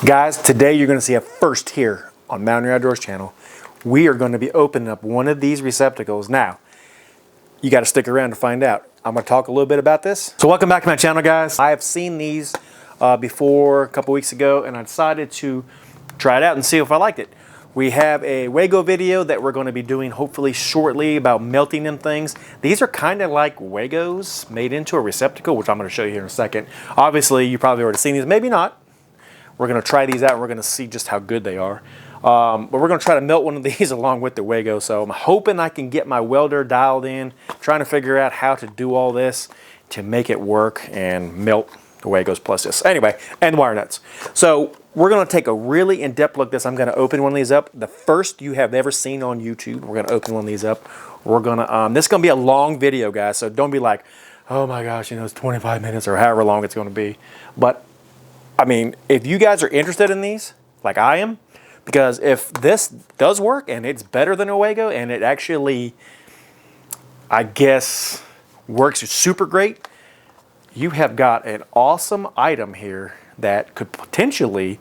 Guys, today you're going to see a first here on Mountaineer Outdoors channel. We are going to be opening up one of these receptacles. Now, you got to stick around to find out. I'm going to talk a little bit about this. So welcome back to my channel, guys. I have seen these before a couple weeks ago, and I decided to try it out and see if I liked it. We have a Wago video that we're going to be doing hopefully shortly about melting them things. These are kind of like Wagos made into a receptacle, which I'm going to show you here in a second. Obviously, you've probably already seen these, maybe not. We're going to try these out and we're going to see just how good they are. But we're going to try to melt one of these along with the Wago. So I'm hoping I can get my welder dialed in, trying to figure out how to do all this to make it work and melt the Wagos plus this. Anyway, and the wire nuts. So we're going to take a really in-depth look at this. I'm going to open one of these up. The first you have ever seen on YouTube. We're going to open one of these up. We're going to, this is going to be a long video, guys. So don't be like, oh my gosh, you know, it's 25 minutes or however long it's going to be. But I mean, if you guys are interested in these, like I am, because if this does work and it's better than a Wago and it actually, I guess, works super great, you have got an awesome item here that could potentially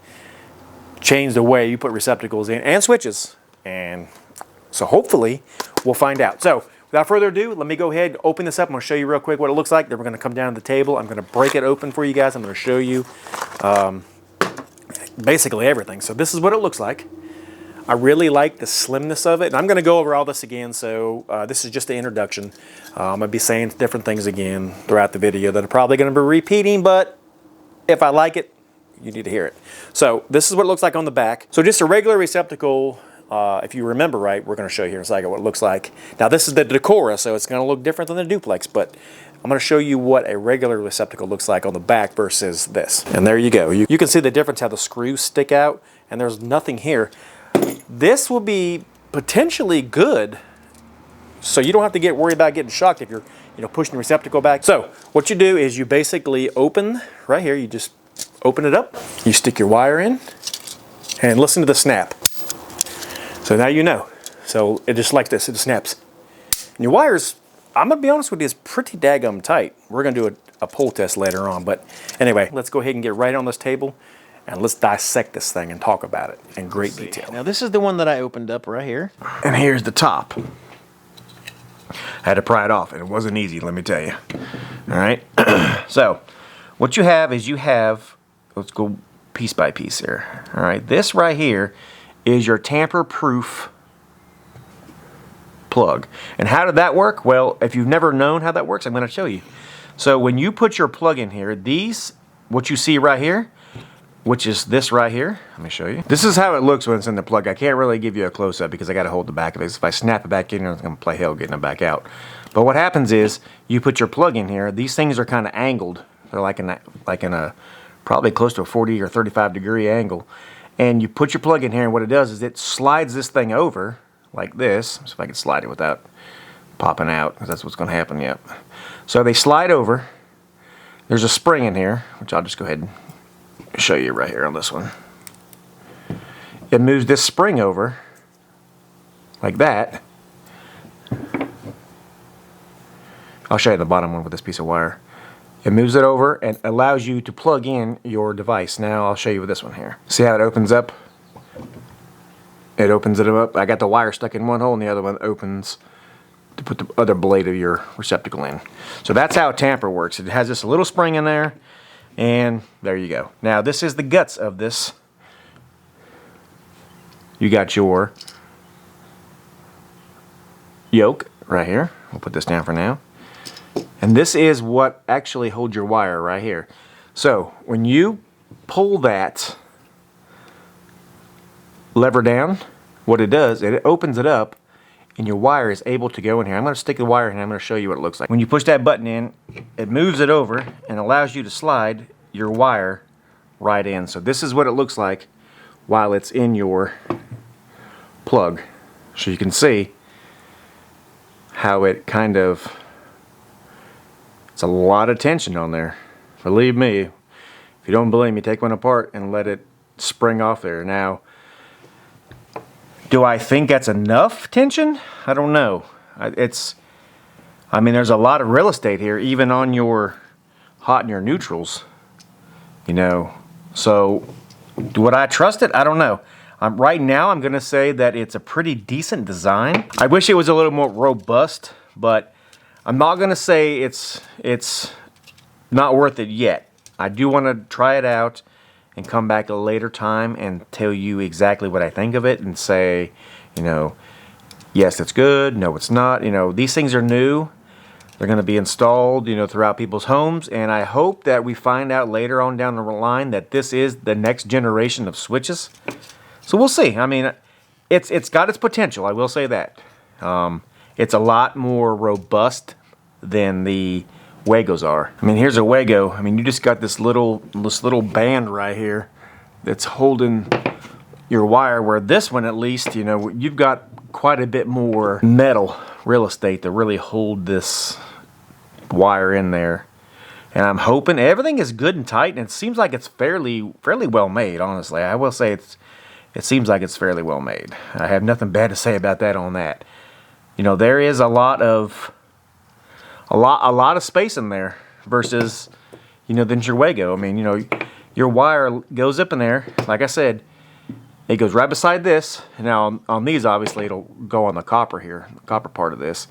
change the way you put receptacles in and switches. And so hopefully we'll find out. So without further ado, let me go ahead and open this up. I'm going to show you real quick what it looks like. Then we're going to come down to the table. I'm going to break it open for you guys. I'm going to show you basically everything. So this is what it looks like. I really like the slimness of it. And I'm going to go over all this again. So this is just the introduction. I'm going to be saying different things again throughout the video that I'm probably going to be repeating. But if I like it, you need to hear it. So this is what it looks like on the back. So just a regular receptacle. If you remember right, we're going to show you here in a second what it looks like. Now this is the Decora, so it's going to look different than the duplex, but I'm going to show you what a regular receptacle looks like on the back versus this. And there you go. You can see the difference how the screws stick out, and there's nothing here. This will be potentially good, so you don't have to worry about getting shocked if you're pushing the receptacle back. So what you do is you basically open right here. You just open it up. You stick your wire in, and listen to the snap. So now you know. So it just like this, it snaps. And your wires, I'm gonna be honest with you, is pretty daggum tight. We're gonna do a pull test later on, but anyway, let's go ahead and get right on this table and let's dissect this thing and talk about it in great detail. Now this is the one that I opened up right here. And here's the top. I had to pry it off and it wasn't easy, let me tell you. All right, so what you have is let's go piece by piece here. All right, this right here is your tamper-proof plug. And how did that work? Well, if you've never known how that works, I'm going to show you. So when you put your plug in here, what you see right here, which is this right here, let me show you. This is how it looks when it's in the plug. I can't really give you a close-up because I got to hold the back of it. If I snap it back in, it's going to play hell getting it back out. But what happens is you put your plug in here. These things are kind of angled. They're like in a probably close to a 40 or 35 degree angle. And you put your plug in here, and what it does is it slides this thing over like this. So if I can slide it without popping out, because that's what's going to happen, yep. So they slide over. There's a spring in here, which I'll just go ahead and show you right here on this one. It moves this spring over like that. I'll show you the bottom one with this piece of wire. It moves it over and allows you to plug in your device. Now I'll show you with this one here. See how it opens up? It opens it up. I got the wire stuck in one hole and the other one opens to put the other blade of your receptacle in. So that's how a tamper works. It has this little spring in there, and there you go. Now this is the guts of this. You got your yoke right here. We'll put this down for now. And this is what actually holds your wire right here. So when you pull that lever down, what it does, it opens it up and your wire is able to go in here. I'm going to stick the wire in and I'm going to show you what it looks like. When you push that button in, it moves it over and allows you to slide your wire right in. So this is what it looks like while it's in your plug. So you can see how it kind of, it's a lot of tension on there. Believe me, if you don't believe me, take one apart and let it spring off there. Now, do I think that's enough tension? I don't know. I mean, there's a lot of real estate here, even on your hot and your neutrals, you know. So Would I trust it? I don't know. Right now, I'm going to say that it's a pretty decent design. I wish it was a little more robust, but I'm not going to say it's not worth it yet. I do want to try it out and come back a later time and tell you exactly what I think of it and say, you know, yes, it's good. No, it's not. You know, these things are new. They're going to be installed, you know, throughout people's homes, and I hope that we find out later on down the line that this is the next generation of switches. So we'll see. I mean, it's got its potential. I will say that. It's a lot more robust than the Wagos are. I mean, here's a Wago. I mean, you just got this little band right here that's holding your wire, where this one, at least, you know, you've got quite a bit more metal real estate to really hold this wire in there. And I'm hoping everything is good and tight, and it seems like it's fairly well made, honestly. I will say it seems like it's fairly well made. I have nothing bad to say about that on that. You know, there is a lot of space in there versus, you know, than your Wago. I mean, you know, your wire goes up in there, like I said, it goes right beside this. Now on these, obviously, it'll go on the copper here, the copper part of this,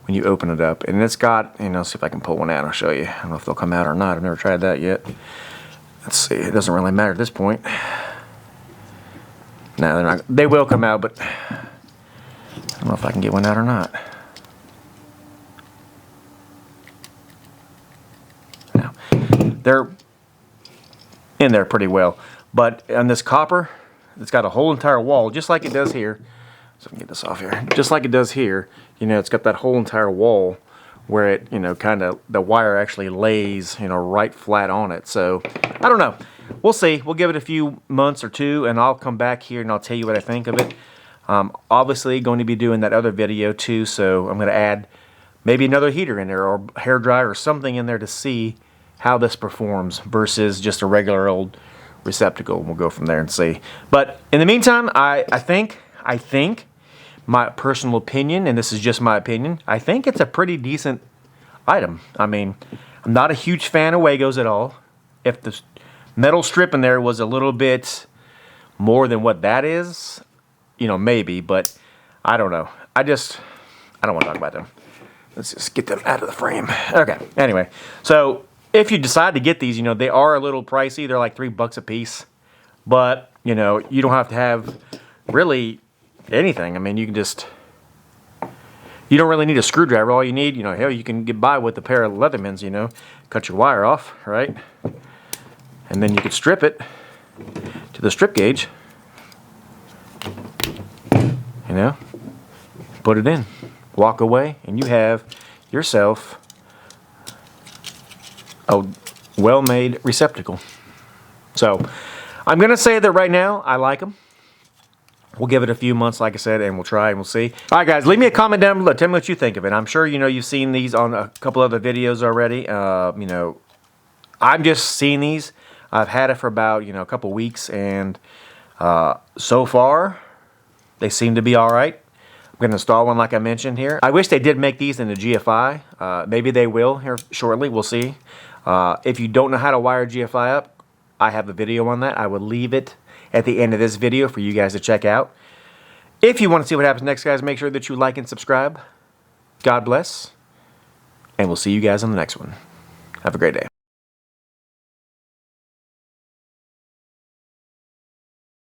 when you open it up. And it's got, you know, see if I can pull one out, I'll show you. I don't know if they'll come out or not. I've never tried that yet. Let's see, it doesn't really matter at this point. No, they're not. They will come out, but I don't know if I can get one out or not. No, they're in there pretty well. But on this copper, it's got a whole entire wall, just like it does here. So I can get this off here. Just like it does here, you know, it's got that whole entire wall where it, you know, kind of, the wire actually lays, you know, right flat on it. So, I don't know. We'll see. We'll give it a few months or two, and I'll come back here and I'll tell you what I think of it. Obviously, going to be doing that other video too, so I'm going to add maybe another heater in there or hair dryer or something in there to see how this performs versus just a regular old receptacle. We'll go from there and see. But in the meantime, I think my personal opinion, and this is just my opinion, I think it's a pretty decent item. I mean, I'm not a huge fan of Wagos at all. If the metal strip in there was a little bit more than what that is, you know, maybe, but I don't know. I don't want to talk about them. Let's just get them out of the frame. Okay, anyway, so if you decide to get these, you know, they are a little pricey. They're like $3 a piece, but, you know, you don't have to have really anything. I mean, you can just, you don't really need a screwdriver. All you need, you know, hell, you can get by with a pair of Leathermans, you know, cut your wire off, right? And then you could strip it to the strip gauge, you know, put it in, walk away, and you have yourself a well-made receptacle. So I'm going to say that right now I like them. We'll give it a few months, like I said, and we'll try and we'll see. All right, guys, leave me a comment down below. Tell me what you think of it. I'm sure, you know, you've seen these on a couple other videos already. You know, I'm just seeing these. I've had it for about, you know, a couple weeks, and so far they seem to be all right. I'm going to install one like I mentioned here. I wish they did make these in the GFI. Maybe they will here shortly. We'll see. If you don't know how to wire GFI up, I have a video on that. I will leave it at the end of this video for you guys to check out. If you want to see what happens next, guys, make sure that you like and subscribe. God bless, and we'll see you guys on the next one. Have a great day.